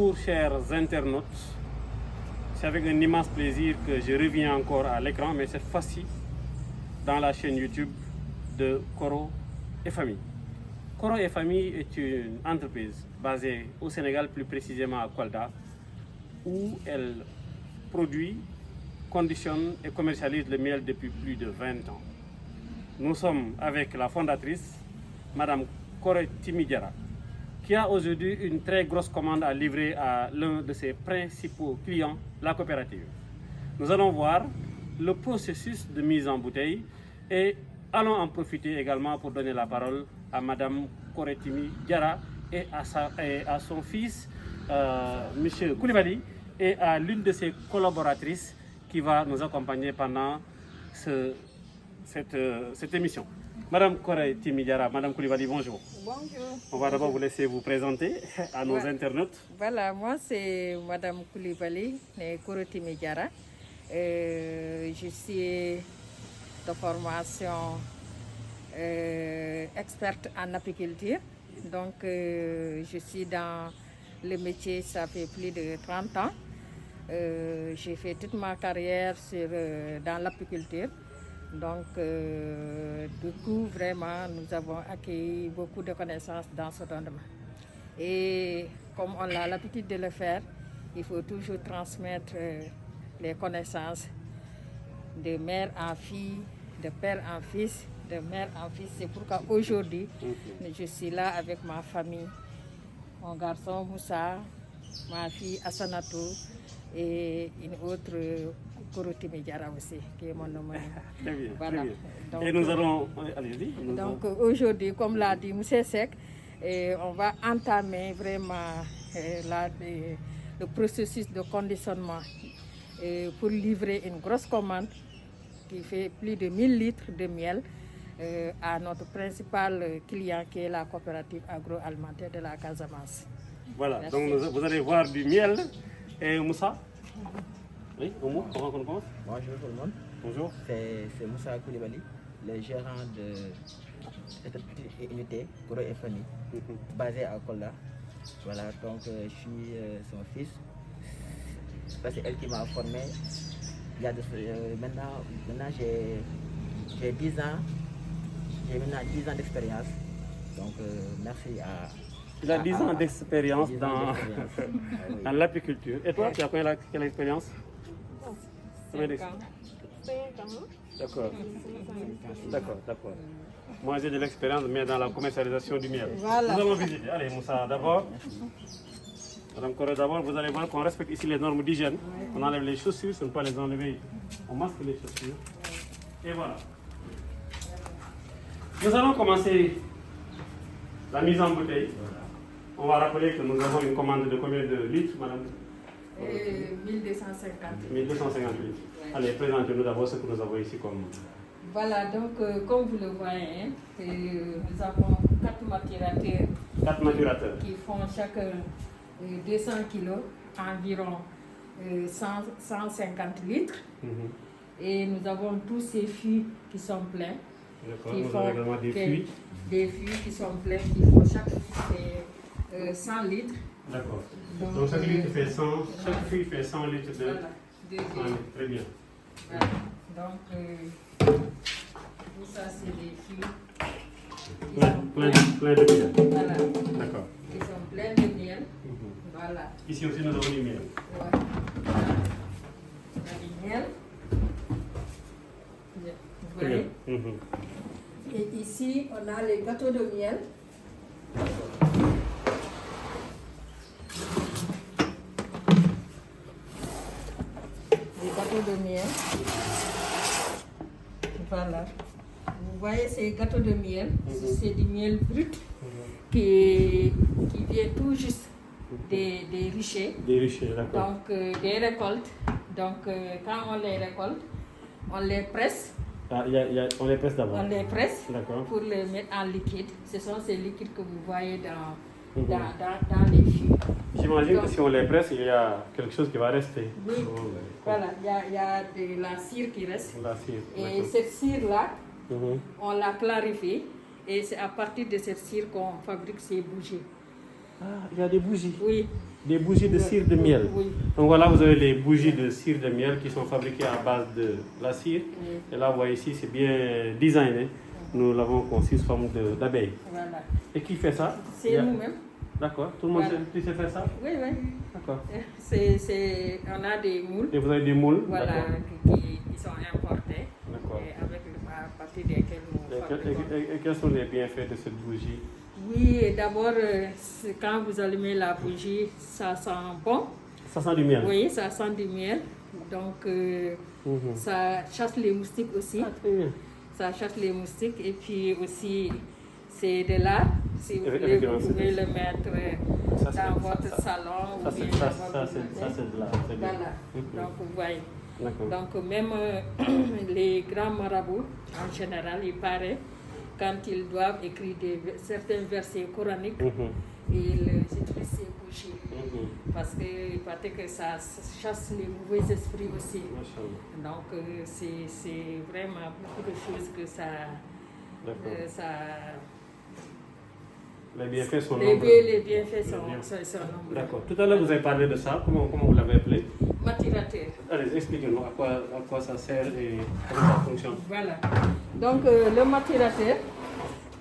Bonjour chers internautes, c'est avec un immense plaisir que je reviens encore à l'écran, mais cette fois-ci dans la chaîne YouTube de Koro et Famille. Koro et Famille est une entreprise basée au Sénégal, plus précisément à Kolda, où elle produit, conditionne et commercialise le miel depuis plus de 20 ans. Nous sommes avec la fondatrice, Madame Koretimi Diarra, qui a aujourd'hui une très grosse commande à livrer à l'un de ses principaux clients, la coopérative. Nous allons voir le processus de mise en bouteille et allons en profiter également pour donner la parole à Madame Koretimi Diarra et à son fils, Monsieur Koulibaly, et à l'une de ses collaboratrices qui va nous accompagner pendant cette émission. Madame Koretimi Diarra, Madame Koulibaly, bonjour. Bonjour. On va d'abord vous laisser vous présenter à nos internautes. Voilà, moi c'est Madame Koulibaly, Koretimi Diarra. Je suis de formation experte en apiculture. Donc je suis dans le métier, ça fait plus de 30 ans. J'ai fait toute ma carrière dans l'apiculture. Donc, du coup, vraiment, nous avons acquis beaucoup de connaissances dans ce domaine. Et comme on a l'habitude de le faire, il faut toujours transmettre les connaissances de mère en fille, de père en fils, de mère en fils. C'est pourquoi aujourd'hui, je suis là avec ma famille, mon garçon Moussa, ma fille Assanatou et une autre Koretimi Diarra aussi, qui est mon nom. Très bien, Voilà. très bien. Donc, Et nous allons... Allez-y. Donc aujourd'hui, comme l'a dit M. Sek, on va entamer vraiment le processus de conditionnement pour livrer une grosse commande qui fait plus de 1000 litres de miel à notre principal client qui est la coopérative agroalimentaire de la Casamance. Voilà, Merci. donc vous allez voir du miel. Et Moussa? Oui, au mot, comment on commence? Bonjour tout le monde, Bonjour. c'est Moussa Koulibaly, le gérant de cette petite unité Koro et Famille, basée à Kolda. Voilà, donc je suis son fils, parce que c'est elle qui m'a formé. Il y a maintenant j'ai 10 ans, j'ai maintenant 10 ans d'expérience. Donc merci à... Il a 10 ans d'expérience 10 ans dans, d'expérience. Ah oui. dans l'apiculture. Et toi, tu as quelle expérience? 5 ans. D'accord. D'accord. Moi, j'ai de l'expérience, mais dans la commercialisation du miel. Voilà. Nous allons visiter. Allez, Moussa, d'abord. Madame Koro, d'abord, vous allez voir qu'on respecte ici les normes d'hygiène. On enlève les chaussures, on ne peut pas les enlever. On masque les chaussures. Et voilà. Nous allons commencer la mise en bouteille. On va rappeler que nous avons une commande de combien de litres, madame? 1250. 1250 litres. Allez, présentez-nous d'abord ce que nous avons ici comme... Voilà, donc comme vous le voyez, nous avons 4 maturateurs 4 maturateurs. qui font chacun 200 kilos, environ 150 litres. Et nous avons tous ces fûts qui sont pleins. D'accord, Qui nous font avons également des fûts. Des fûts qui sont pleins, qui font chaque fût 100 litres. D'accord. Donc, Donc chaque litre fait 100, chaque fût fait 100 litres de... Voilà, de 100 litres, très bien. Voilà. Donc, tout ça, c'est des fûts qui sont Plein de miel. Voilà, D'accord. qui sont pleins de miel. Voilà. Ici aussi nous avons du miel. Ouais. Il y a du miel. Vous Très bien. voyez? Et ici, on a les gâteaux de miel. Les gâteaux de miel. Voilà. Vous voyez ces gâteaux de miel, c'est du miel brut qui vient tout juste des ruchers. Des ruchers, d'accord. Donc, des récoltes. Donc, quand on les récolte, on les presse. Ah, on les presse d'abord. On les presse D'accord. pour les mettre en liquide. Ce sont ces liquides que vous voyez dans les fûts. J'imagine que si on les presse, il y a quelque chose qui va rester. Oui. Oh, ouais. Voilà, il y a de la cire qui reste. La cire, Et d'accord. cette cire-là, on la clarifie. Et c'est à partir de cette cire qu'on fabrique ces bougies. Ah, il y a des bougies. Oui. Des bougies de cire de miel. Oui. Donc voilà, vous avez les bougies de cire de miel qui sont fabriquées à base de la cire. Oui. Et là, vous voyez ici, c'est bien designé. Nous l'avons conçu sous forme d'abeille. Voilà. Et qui fait ça? C'est nous-mêmes. D'accord. Tout le monde Voilà. sait faire ça? Oui, oui. D'accord. On a des moules. Et vous avez des moules? Voilà, D'accord. qui sont importés. D'accord. Et avec à partir desquels nous fabriquons. Et quels sont les bienfaits de cette bougie? Oui, d'abord, quand vous allumez la bougie, ça sent bon. Ça sent du miel? Oui, ça sent du miel. Donc, ça chasse les moustiques aussi. Ah, très bien. Ça chasse les moustiques. Et puis aussi, c'est de l'art. Si vous voulez, vous pouvez le mettre dans votre salon. Ça, ou bien c'est dans votre jardin. de l'art. Voilà. Donc, vous voyez. D'accord. Donc, même les grands marabouts, en général, il paraît, quand ils doivent écrire certains versets coraniques, ils utilisent ces bougies. Parce qu'il paraît que ça chasse les mauvais esprits aussi. Donc, c'est vraiment beaucoup de choses que ça... Les bienfaits sont nombreux. nombreux. Les bienfaits sont nombreux. D'accord. Tout à l'heure, vous avez parlé de ça. Comment vous l'avez appelé? Matirateur. Allez, expliquez-nous à quoi ça sert et comment ça fonctionne. Voilà. Donc, le matirateur,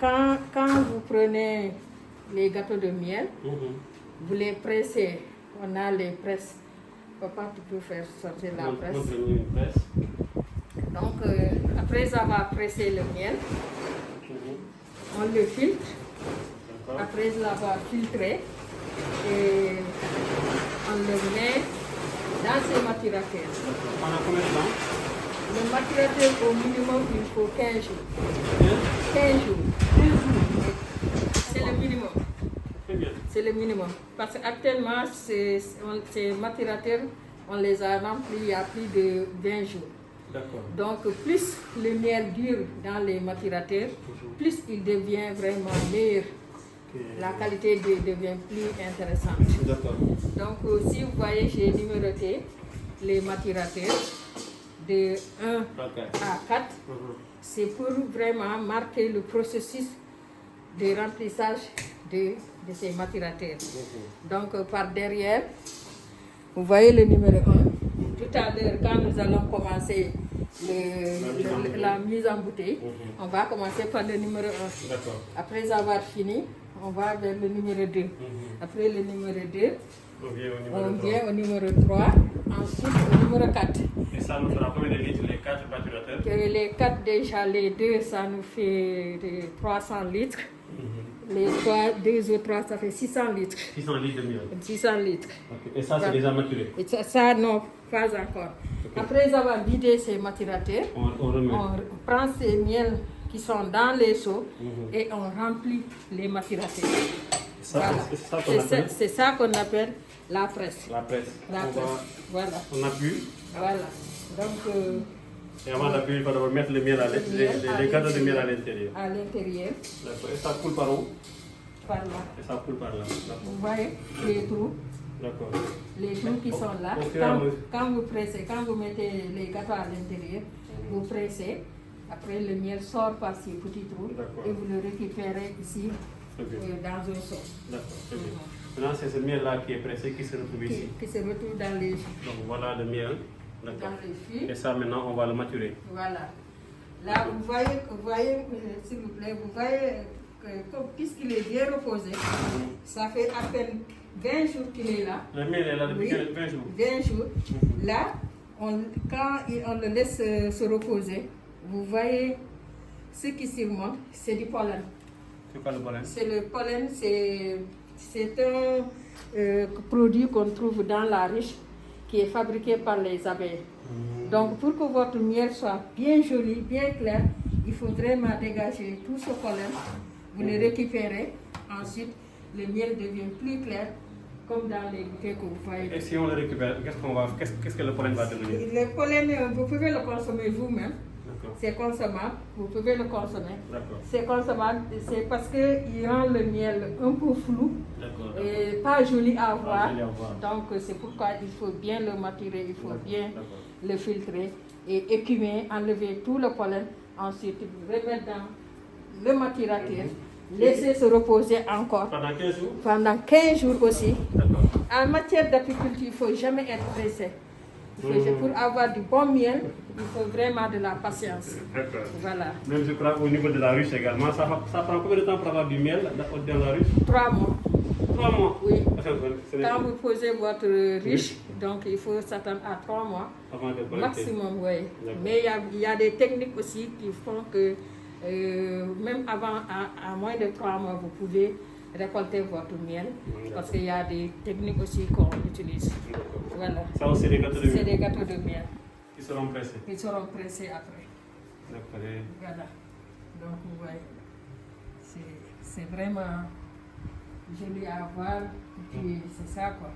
quand vous prenez les gâteaux de miel, vous les pressez. On a les presses. Papa, tu peux faire sortir la presse. Une presse. Donc, après avoir pressé le miel, on le filtre. Après l'avoir filtré, et on le met dans ces matirateurs. Pendant combien de temps? Le matirateur, au minimum, il faut 15 jours. 15 jours. C'est le minimum. Très bien. C'est le minimum. Parce qu'actuellement, ces matirateurs, on les a remplis il y a plus de 20 jours. D'accord. Donc, plus le miel dure dans les matirateurs, plus il devient vraiment meilleur. La qualité devient plus intéressante. D'accord. Donc, si vous voyez, j'ai numéroté les matirateurs de 1 à 4. C'est pour vraiment marquer le processus de remplissage de ces matirateurs. Donc, par derrière, vous voyez le numéro 1. Tout à l'heure, quand nous allons commencer la mise en bouteille, on va commencer par le numéro 1. D'accord. Après avoir fini, on va vers le numéro 2. Après le numéro 2, on vient au numéro 3. Ensuite, au numéro 4. Et ça nous fera combien de litres, les 4 maturateurs? Les 4 déjà, les 2, ça nous fait 300 litres. Les 2 ou 3, ça fait 600 litres. 600 litres de miel. 600 litres. Okay. Et ça, c'est déjà maturé? Et ça, non, pas encore. Okay. Après avoir vidé ces maturateurs, on prend ces miels qui sont dans les seaux et on remplit les maturateurs. C'est ça qu'on appelle la presse. La presse. La presse. Voilà. On appuie. Voilà. Donc, et avant d'appuyer, il faut d'abord mettre le miel à l'intérieur, les gâteaux de miel à l'intérieur. À l'intérieur. D'accord. Et ça coule par où? Par là. Et ça coule par là. Vous voyez les trous? D'accord. Les trous qui sont là. Quand vous pressez, quand vous mettez les gâteaux à l'intérieur, vous pressez. Après, le miel sort par ces petits trous et vous le récupérez ici dans un seau. D'accord. Maintenant, c'est ce miel-là qui est pressé qui se retrouve ici. Qui se retrouve dans les jus. Donc voilà le miel. Dans les jus. Et ça, maintenant, on va le maturer. Voilà. Là, vous voyez s'il vous plaît, vous voyez que puisqu'il est bien reposé, ça fait à peine 20 jours qu'il est là. Le miel est là depuis 20 jours. 20 jours. Là, quand on le laisse se reposer, vous voyez ce qui surmonte, c'est du pollen. C'est quoi le pollen? C'est le pollen, c'est un produit qu'on trouve dans la ruche qui est fabriqué par les abeilles. Donc pour que votre miel soit bien joli, bien clair, il faut vraiment dégager tout ce pollen. Vous le récupérez, ensuite le miel devient plus clair, comme dans les bouteilles que vous voyez. Et si on le récupère, qu'est-ce que le pollen va devenir? Le pollen, vous pouvez le consommer vous-même. C'est consommable, vous pouvez le consommer. C'est consommable, c'est parce qu'il rend le miel un peu flou et pas joli à voir. Donc c'est pourquoi il faut bien le maturer, il faut bien le filtrer et écumer, enlever tout le pollen. Ensuite, vous remettre dans le maturateur laisser se reposer encore. Pendant 15 jours? Pendant 15 jours aussi. D'accord. En matière d'apiculture, il ne faut jamais être pressé. Pour avoir du bon miel, il faut vraiment de la patience. D'accord. Voilà. Même je crois au niveau de la ruche également, ça prend combien de temps pour avoir du miel dans la ruche? 3 mois. 3 mois? Oui. Ce n'est Quand vous posez votre ruche, donc il faut s'attendre à 3 mois. avant de collecter. Maximum, oui. D'accord. Mais il y a des techniques aussi qui font que même avant, à moins de 3 mois, vous pouvez récolter votre miel. Parce qu'il y a des techniques aussi qu'on utilise. D'accord. Voilà. Ça aussi, c'est des gâteaux de C'est miel des gâteaux de miel. qui seront pressés. Ils seront pressés après. D'accord. Et Voilà. Donc, vous voyez, c'est vraiment joli à voir. Et puis, c'est ça, quoi.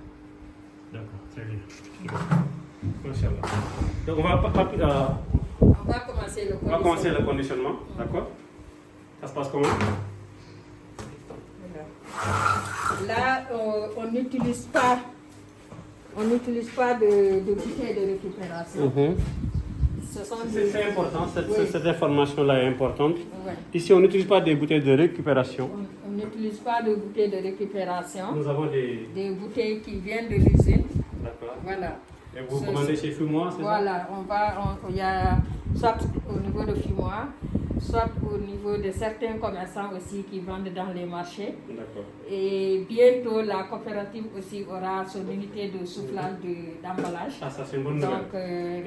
D'accord, très bien. Machallah. Donc on va commencer le conditionnement, d'accord? Ça se passe comment? Voilà. Là, on n'utilise pas de bouteilles de récupération. Ce sont C'est important, Oui. cette information-là est importante. Ouais. Ici, on n'utilise pas des bouteilles de récupération. On n'utilise pas de bouteilles de récupération. Nous avons des... Des bouteilles qui viennent de l'usine. D'accord. Voilà. Et vous commandez chez Fumoir, c'est ça? Voilà, il y a soit au niveau de Fumoir, soit au niveau de certains commerçants aussi qui vendent dans les marchés. D'accord. Et bientôt, la coopérative aussi aura son unité de soufflage d'emballage. Ah, ça c'est une bonne nouvelle. Donc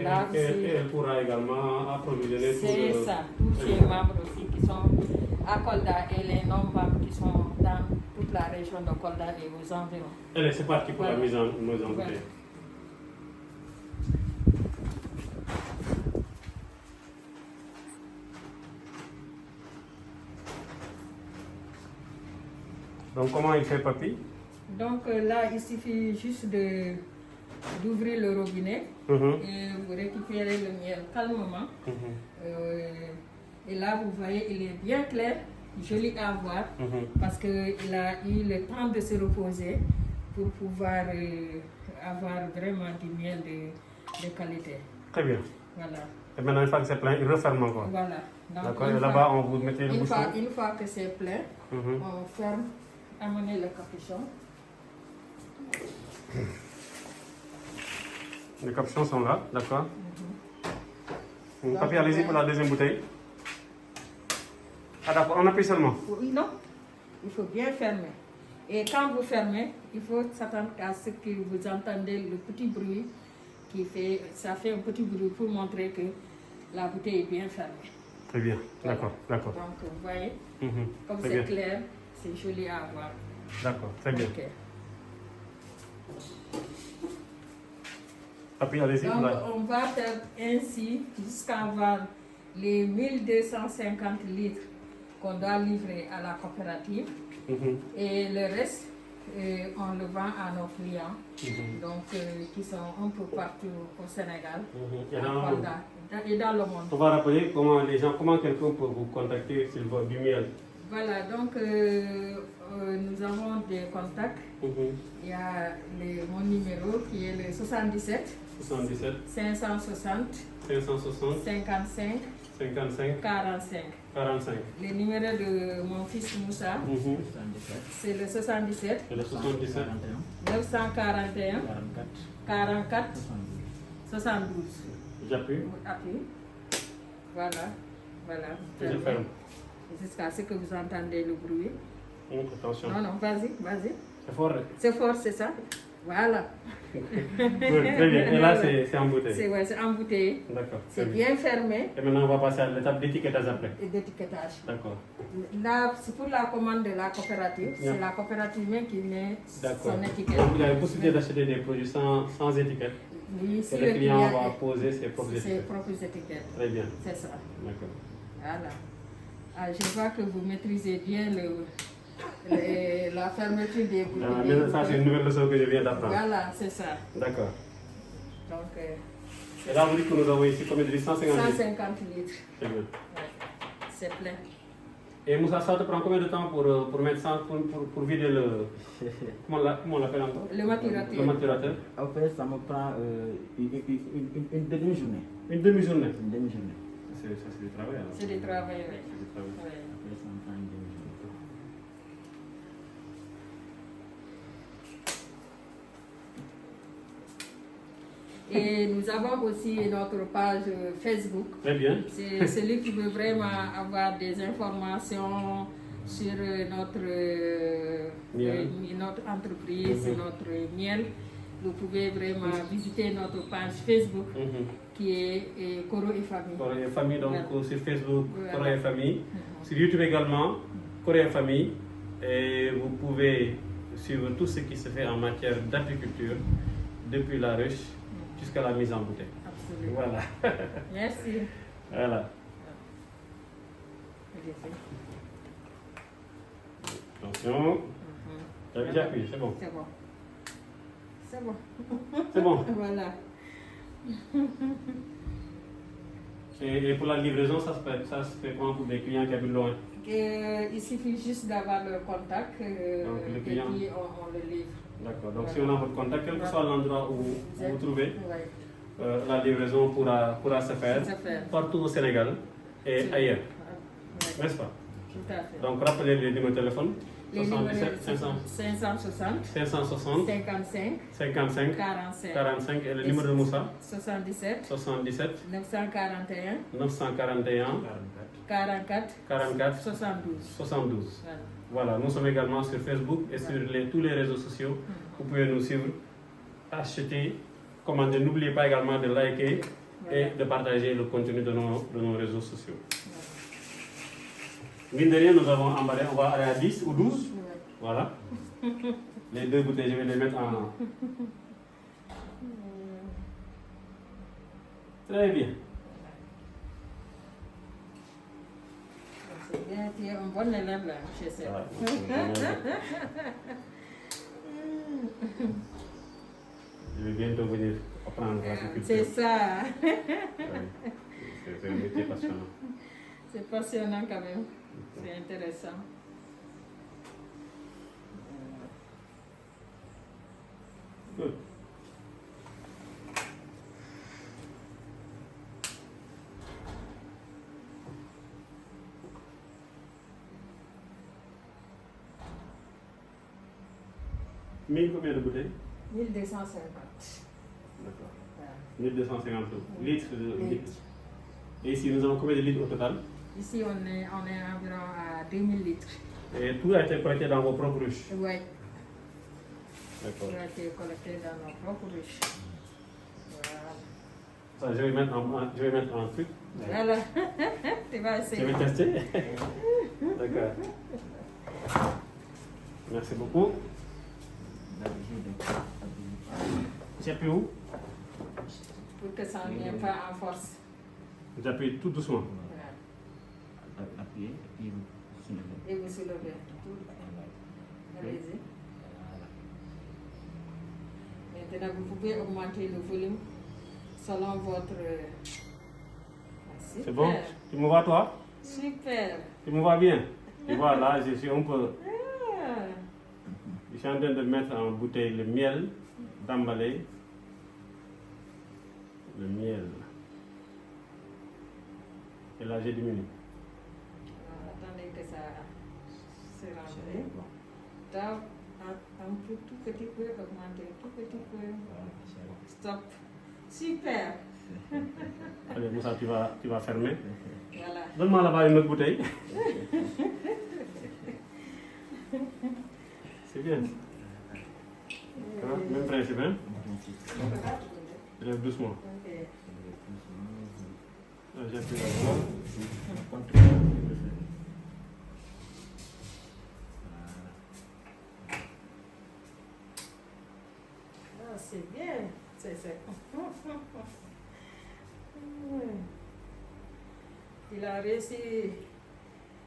là Et aussi, elle pourra également approvisionner c'est ça, tous ces membres aussi qui sont à Kolda et les non-membres qui sont dans toute la région de Kolda et aux environs. Allez, c'est parti pour la Voilà. mise en bouteille. Voilà. Donc comment il fait Papy? Donc là, il suffit juste d'ouvrir le robinet et vous récupérez le miel calmement. Et là, vous voyez, il est bien clair, joli à voir, parce qu'il a eu le temps de se reposer pour pouvoir avoir vraiment du miel de qualité. Très bien. Voilà. Et maintenant, une fois que c'est plein, il referme encore. Voilà. Donc, D'accord. Et là-bas, on vous mettez le bouchon. une fois que c'est plein, on ferme, amenez le capuchon. Les capuchons sont là, d'accord. Papy, allez-y pour la deuxième bouteille. Ah d'accord, on appuie seulement. Oui, non, il faut bien fermer. Et quand vous fermez, il faut s'attendre à ce que vous entendez le petit bruit ça fait un petit bruit pour montrer que la bouteille est bien fermée. Très bien, Voilà. d'accord. Donc vous voyez, comme Très c'est bien. clair, c'est joli à voir. D'accord, très bien. Ok. Papy, allez-y pour Donc la... on va faire ainsi jusqu'à avoir les 1250 litres qu'on doit livrer à la coopérative. Et le reste, on le vend à nos clients, donc qui sont un peu partout au Sénégal, à Kolda, et dans le monde. On va rappeler comment quelqu'un peut vous contacter s'il veut du miel. Voilà, donc nous avons des contacts. Il y a mon numéro qui est le 77 77 560 560 55 55 45. 45. Le numéro de mon fils Moussa, c'est le 77 Et le 77 941 44 72. J'appuie. Appuie. Voilà. Et je ferme. Jusqu'à ce que vous entendez le bruit. Attention. Non, vas-y. C'est fort. C'est fort, c'est ça. Voilà. Très bien. Et là, c'est embouteillé. C'est embouteillé. D'accord. C'est bien fermé. Et maintenant, on va passer à l'étape d'étiquetage après. Et d'étiquetage. D'accord. Là, c'est pour la commande de la coopérative. Bien. C'est la coopérative même qui met D'accord. son étiquette. Donc, il y a la possibilité d'acheter des produits sans étiquette. Oui, si Et le client va poser ses propres ses étiquettes. propres étiquettes. Très bien. C'est ça. D'accord. Voilà. Ah, je vois que vous maîtrisez bien la fermeture des bouteilles. Mais ça, c'est une nouvelle leçon que je viens d'apprendre. Voilà, c'est ça. D'accord. Donc, Et là, vous dites que nous avons ici combien de litres? 150 litres. 150 litres. Très bien. Ouais. C'est plein. Et Moussa, ça te prend combien de temps pour mettre ça, pour vider le... Comment on l'appelle encore? Le maturateur. Le maturateur. En fait, ça me prend une demi-journée. Une demi-journée. Une demi-journée. Ça, c'est du travail alors. C'est du travail, oui. C'est du travail. Ouais. Après, ça me prend une demi-journée. Et nous avons aussi notre page Facebook. Très bien. C'est celui qui veut vraiment avoir des informations sur notre entreprise, notre miel. Vous pouvez vraiment visiter notre page Facebook qui est Coro et Famille. Coro et Famille, donc sur Facebook, Coro et Famille. Sur YouTube également, Coro et Famille. Et vous pouvez suivre tout ce qui se fait en matière d'apiculture, depuis la ruche jusqu'à la mise en bouteille. Absolument. Voilà. Merci. Voilà. Attention. J'appuie, c'est bon. C'est bon. C'est bon. C'est bon. Voilà. Et pour la livraison, ça se fait comment pour des clients qui habitent loin? Il suffit juste d'avoir le contact le client. et puis on le livre. D'accord. Donc si on a votre contact, quel que soit l'endroit où vous vous trouvez, Ouais. la livraison pourra se faire partout au Sénégal et ailleurs. Ouais. N'est-ce pas? Tout à fait. Donc rappelez les numéros de téléphone. Les 77 560 560 55 55 45 45 et le numéro de Moussa 77 77 941 941 44 44 72. 72. Voilà. Voilà, nous sommes également sur Facebook et sur tous les réseaux sociaux. Vous pouvez nous suivre, acheter, commander. N'oubliez pas également de liker et de partager le contenu de nos réseaux sociaux. Mine de rien, nous avons emballé, on va aller à 10 ou 12. Voilà. Les deux bouteilles, je vais les mettre en... Très bien. C'est bien, tu es un bon élève là, chez Seb. Je vais bientôt venir apprendre l'agriculture. C'est ça. C'est un métier passionnant. C'est passionnant quand même. C'est intéressant. Good. Mille combien de bouteilles? 1250. D'accord. Voilà. 1250 litres. Litres. Et ici, nous avons combien de litres au total? Ici, on est environ à 2000 litres. Et tout a été collecté dans vos propres ruches? Oui, D'accord. tout a été collecté dans nos propres ruches. Voilà. Ça, je vais mettre en truc. Voilà. Tu vas Je essayer. vais tester. D'accord. Merci beaucoup. J'appuie où? Pour que ça ne vienne pas en force. J'appuie tout doucement. Voilà. Appuyez et puis vous soulevez. Et vous soulevez. Allez-y. Maintenant, vous pouvez augmenter le volume selon votre... C'est bon? Tu me vois toi? Super. Tu me vois bien? Tu vois là, je suis un peu... Ah. Je suis en train de mettre en bouteille le miel, d'emballer. Le miel. Et là, j'ai diminué. Attendez que ça se rentre. Top. Un tout petit peu, augmenter, tout petit peu. Stop. Super. Allez, Moussa, tu vas fermer. Voilà. Donne-moi là-bas une autre bouteille. C'est bien. Même principe, hein? Lève doucement. Ok. J'appuie là-bas. Ah, c'est bien. C'est. Il a réussi,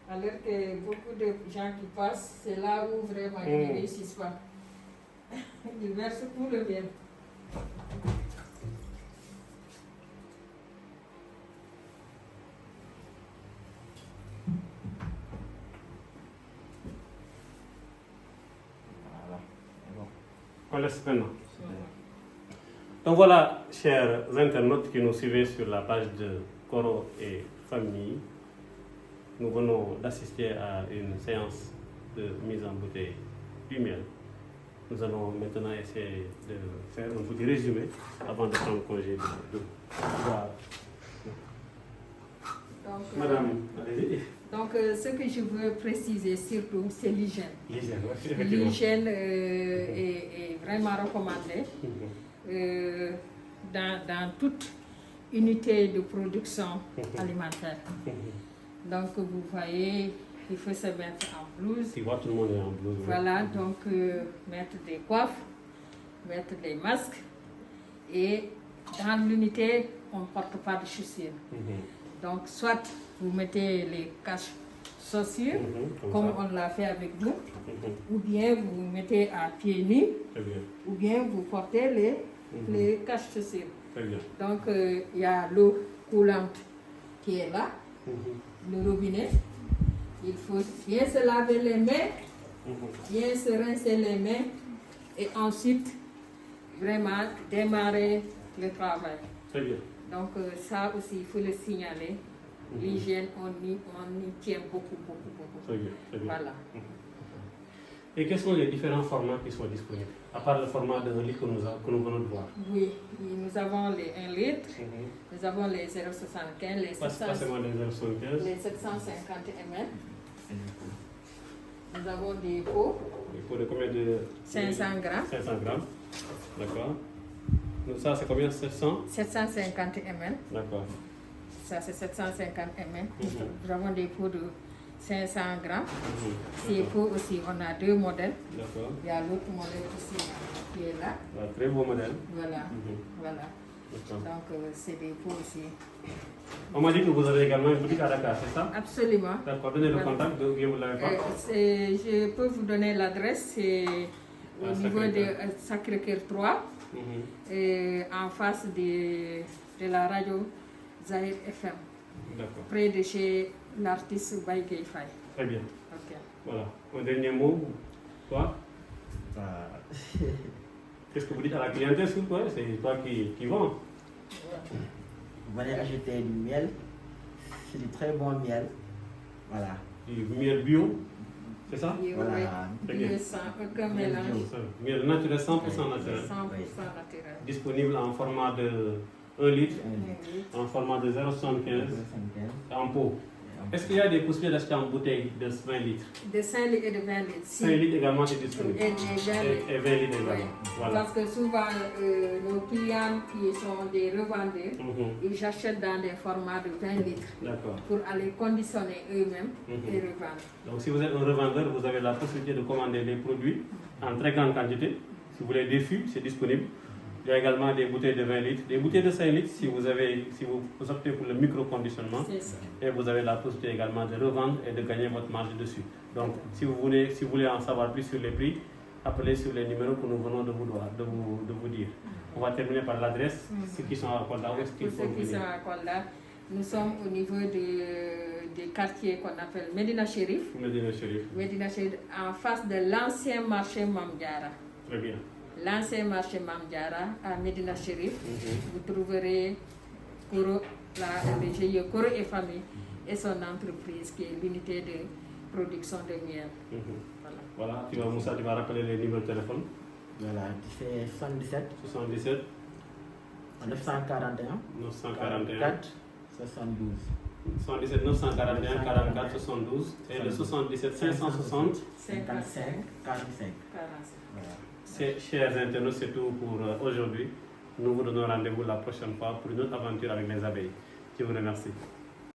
alors que beaucoup de gens qui passent, c'est là où vraiment ils ne réussissent pas. Ils versent tout le bien. On laisse maintenant. Donc voilà, chers internautes qui nous suivez sur la page de Coro et Famille, nous venons d'assister à une séance de mise en bouteille du miel. Nous allons maintenant essayer de faire un petit résumé avant de prendre congé de voilà. Donc, Madame, allez-y. donc ce que je veux préciser surtout, c'est l'hygiène. L'hygiène, ouais, effectivement. L'hygiène est vraiment recommandée dans toute unité de production alimentaire. Donc vous voyez, il faut se mettre en blouse. Tu vois, tout le monde est en blouse. Voilà, donc mettre des coiffes, mettre des masques. Et dans l'unité, on ne porte pas de chaussures. Donc soit vous mettez les cache-chaussures, comme on l'a fait avec nous, ou bien vous mettez à pieds nus, ou bien vous portez les cache-chaussures. Très bien. Donc il y a l'eau coulante qui est là, le robinet. Il faut bien se laver les mains, bien se rincer les mains et ensuite vraiment démarrer le travail. Très bien. Donc ça aussi, il faut le signaler. L'hygiène, on y tient beaucoup. Très bien. Très bien. Voilà. Et quels sont les différents formats qui sont disponibles, à part le format de 1 litre que nous venons de voir? Oui, nous avons les 1 litre, nous avons les 0,75, les 750 ml. Nous avons des pots. Des pots de combien de... 500 grammes. 500 grammes. D'accord. Donc ça, c'est combien? 700? 750 ml. D'accord. Ça, c'est 750 ml. Nous avons des pots de 500 grammes. Ces pots aussi, on a 2 modèles. D'accord. Il y a l'autre modèle aussi qui est là. Un très beau modèle. Voilà. Voilà. D'accord. Donc, c'est des pots aussi. On m'a dit que vous avez également une boutique à Dakar, c'est ça? Absolument. D'accord. Donnez le contact, ou bien vous ne l'avez pas? Je peux vous donner l'adresse. C'est au niveau de Sacré-Cœur 3, en face de la radio Zahir FM. D'accord. Près de chez l'artiste Baïgay Faye. Très bien. Ok. Voilà. Un dernier mot? Toi? Bah, Qu'est-ce que vous dites à la clientèle, s'il vous plaît? C'est toi qui vends. vous allez acheter du miel, c'est du très bon miel. Voilà. Du miel bio, c'est ça? Voilà. Bio sans aucun mélange. Miel naturel, 100% naturel. 100% naturel. Disponible en format de 1 litre, en format de 0,75 en pot. Est-ce qu'il y a des possibilités d'acheter en bouteille de 20 litres? De 5 litres et de 20 litres. 5 litres également est disponible. Et 20 litres. Et 20 litres également. Oui. Voilà. Parce que souvent, nos clients qui sont des revendeurs, ils achètent dans des formats de 20 litres D'accord. pour aller conditionner eux-mêmes et revendre. Donc si vous êtes un revendeur, vous avez la possibilité de commander des produits en très grande quantité. Si vous voulez des fûts, c'est disponible. Il y a également des bouteilles de 20 litres, des bouteilles de 5 litres si vous optez pour le micro-conditionnement. Et vous avez la possibilité également de revendre et de gagner votre marge dessus. Donc si vous voulez en savoir plus sur les prix, appelez sur les numéros que nous venons de vous dire. On va terminer par l'adresse. Ceux qui sont à Kolda, où est-ce qu'ils faut venir? Pour ceux qui sont à Kolda, nous sommes au niveau des quartiers qu'on appelle Medina Chérif. Medina Chérif. Medina Chérif, en face de l'ancien marché Mamdiara. Très bien. L'ancien marché Mamdiara à Medina Chérif. Vous trouverez Koro, le GIE Koro et Famille et son entreprise qui est l'unité de production de miel. Voilà, Moussa, tu vas rappeler les numéros de téléphone. Voilà, c'est 77 77 941 941 4 72. 77 941 44 72 et le 77 560 55 45. Voilà. Chers internautes, c'est tout pour aujourd'hui. Nous vous donnons rendez-vous la prochaine fois pour une autre aventure avec les abeilles. Je vous remercie.